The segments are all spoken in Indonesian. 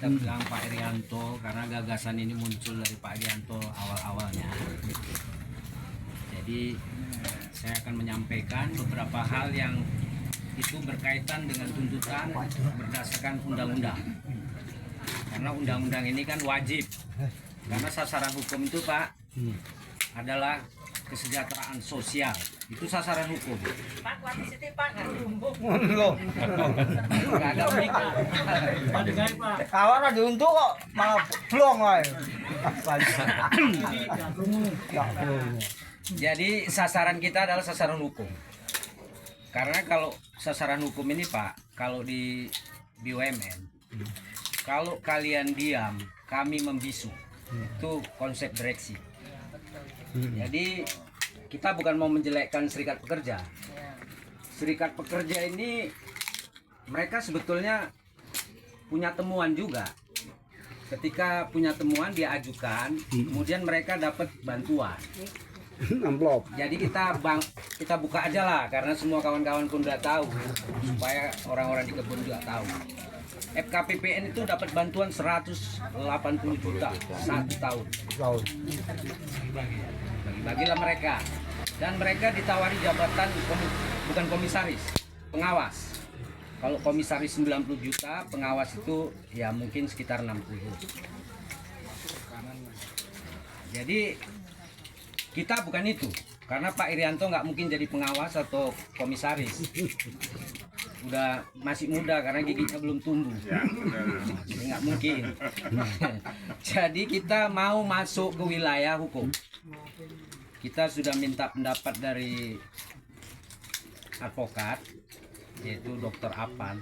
kita bilang Pak Irianto karena gagasan ini muncul dari Pak Irianto awal-awalnya. Jadi saya akan menyampaikan beberapa hal yang itu berkaitan dengan tuntutan berdasarkan undang-undang. Karena undang-undang ini kan wajib. Karena sasaran hukum itu Pak adalah kesejahteraan sosial. Itu sasaran hukum. Pak, waktu situ Pak nggak tumbuh. Nggak ada unik. Awak ada untuk kok malah blong ae. Jadi sasaran kita adalah sasaran hukum. Karena kalau sasaran hukum ini Pak, kalau di BUMN, kalau kalian diam, kami membisu. Itu konsep direksi. Jadi kita bukan mau menjelekkan serikat pekerja. Serikat pekerja ini mereka sebetulnya punya temuan juga. Ketika punya temuan dia ajukan, kemudian mereka dapat bantuan. Amplop. Jadi kita buka aja lah karena semua kawan-kawan pun udah tahu supaya orang-orang di kebun juga tahu. FKPPN itu dapat bantuan 180 juta 1 tahun. Bagi-bagilah mereka. Dan mereka ditawari jabatan bukan komisaris, pengawas. Kalau komisaris 90 juta, pengawas itu ya mungkin sekitar 60. Jadi kita bukan itu, karena Pak Irianto nggak mungkin jadi pengawas atau komisaris. Udah masih muda karena giginya belum tumbuh, jadi nggak mungkin. Jadi kita mau masuk ke wilayah hukum. Kita sudah minta pendapat dari advokat, yaitu Dr. Apan.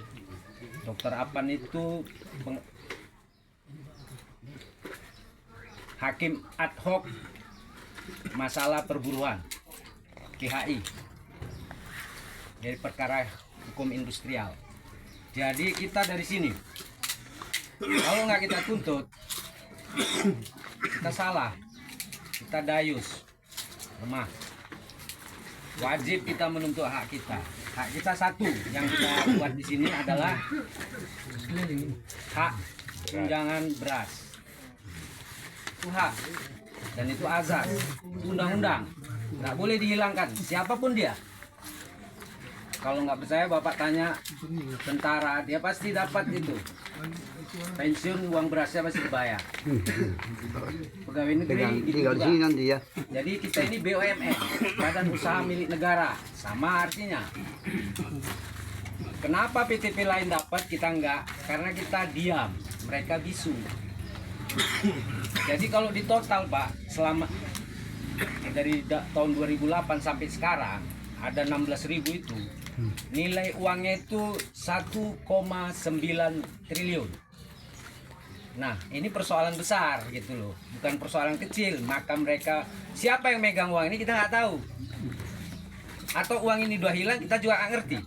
Dr. Apan itu hakim ad hoc masalah perburuan PHI dari perkara hukum industrial. Jadi kita dari sini kalau nggak kita tuntut kita salah, kita dayus lemah. Wajib kita menuntut hak kita. Hak kita satu yang kita buat di sini adalah hak tunjangan beras. Itu hak. Dan itu azas, undang-undang, nggak boleh dihilangkan, siapapun dia. Kalau nggak percaya Bapak tanya tentara, dia pasti dapat itu. Pensiun uang berasnya pasti dibayar. Pegawai negeri gitu juga. Nanti ya. Jadi kita ini BUMN, badan usaha milik negara, sama artinya. Kenapa PTP lain dapat kita enggak? Karena kita diam, mereka bisu. Jadi kalau di total Pak, selama dari tahun 2008 sampai sekarang ada 16.000 itu, nilai uangnya itu 1,9 triliun. Nah ini persoalan besar gitu loh, bukan persoalan kecil. Maka mereka, siapa yang megang uang ini kita nggak tahu. Atau uang ini udah hilang kita juga nggak ngerti.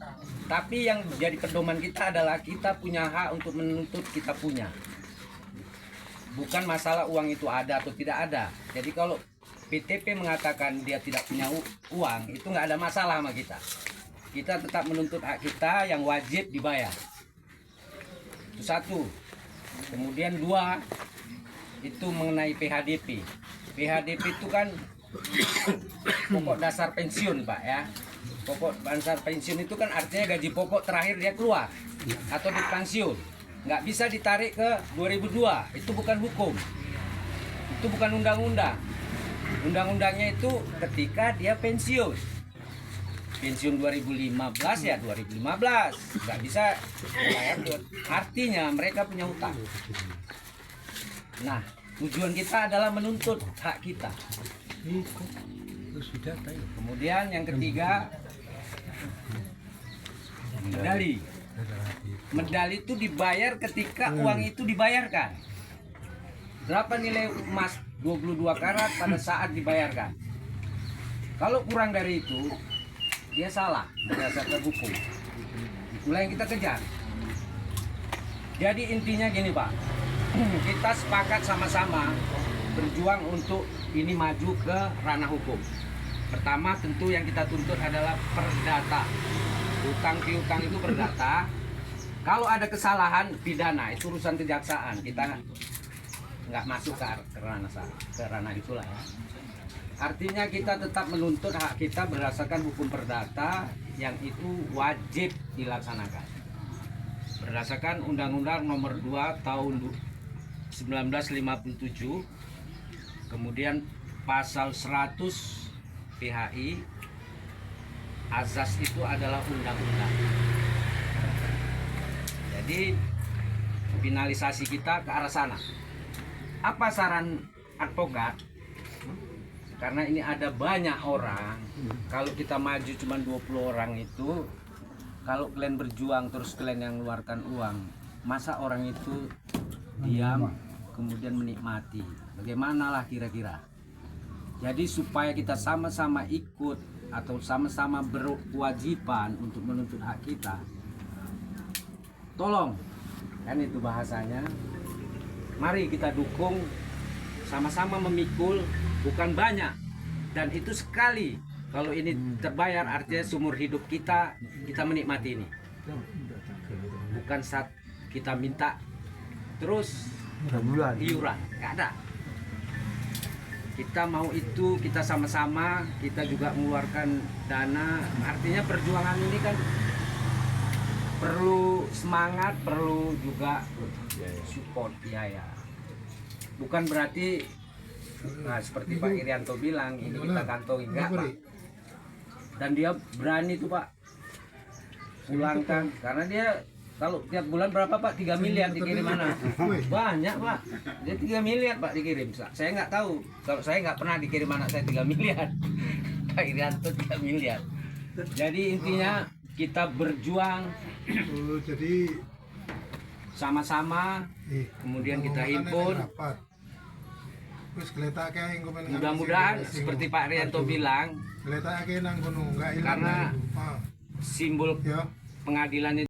Tapi yang jadi pedoman kita adalah kita punya hak untuk menuntut kita punya. Bukan masalah uang itu ada atau tidak ada. Jadi kalau PTP mengatakan dia tidak punya uang, itu nggak ada masalah sama kita. Kita tetap menuntut hak kita yang wajib dibayar. Itu satu. Kemudian dua, itu mengenai PHDP. PHDP itu kan pokok dasar pensiun Pak ya. Pokok dasar pensiun itu kan artinya gaji pokok terakhir dia keluar atau dipensiun. Nggak bisa ditarik ke 2002, itu bukan hukum, itu bukan undang-undang. Undang-undangnya itu ketika dia pensiun 2015 ya 2015, nggak bisa bayar. Artinya mereka punya hutang. Nah tujuan kita adalah menuntut hak kita. Kemudian yang ketiga, medali. Medali itu dibayar ketika uang itu dibayarkan. Berapa nilai emas 22 karat pada saat dibayarkan? Kalau kurang dari itu, dia salah berdasarkan hukum. Itulah yang kita kejar. Jadi intinya gini Pak, kita sepakat sama-sama berjuang untuk ini maju ke ranah hukum. Pertama tentu yang kita tuntut adalah perdata. Hutang piutang itu perdata. Kalau ada kesalahan pidana itu urusan kejaksaan, kita nggak masuk ke ranah itulah ya. Artinya kita tetap menuntut hak kita berdasarkan hukum perdata yang itu wajib dilaksanakan. Berdasarkan Undang-Undang Nomor 2 Tahun 1957, kemudian Pasal 100 PHI, azas itu adalah undang-undang. Jadi finalisasi kita ke arah sana. Apa saran advokat? Karena ini ada banyak orang, kalau kita maju cuma 20 orang itu, kalau kalian berjuang terus kalian yang mengeluarkan uang, masa orang itu diam kemudian menikmati? Bagaimanalah kira-kira? Jadi supaya kita sama-sama ikut atau sama-sama berkewajiban untuk menuntut hak kita, tolong, kan itu bahasanya, mari kita dukung, sama-sama memikul, bukan banyak, dan itu sekali. Kalau ini terbayar artinya seumur hidup kita menikmati ini, bukan saat kita minta terus iuran, nggak ada. Kita mau itu, kita sama-sama, kita juga mengeluarkan dana. Artinya perjuangan ini kan perlu semangat, perlu juga support ya. Bukan berarti seperti Pak Irianto bilang ini kita kantongi, enggak Pak. Dan dia berani tuh Pak pulangkan, karena dia kalau tiap bulan berapa Pak? 3 miliar dikirim mana? Banyak Pak. Dia 3 miliar Pak dikirim. Saya nggak tahu. Kalau saya nggak pernah dikirim anak saya 3 miliar. Pak Irianto 3 miliar. Jadi intinya kita berjuang. Jadi sama-sama. Kemudian kita himpun. Mudah-mudahan seperti Pak Irianto bilang. Karena simbol pengadilan itu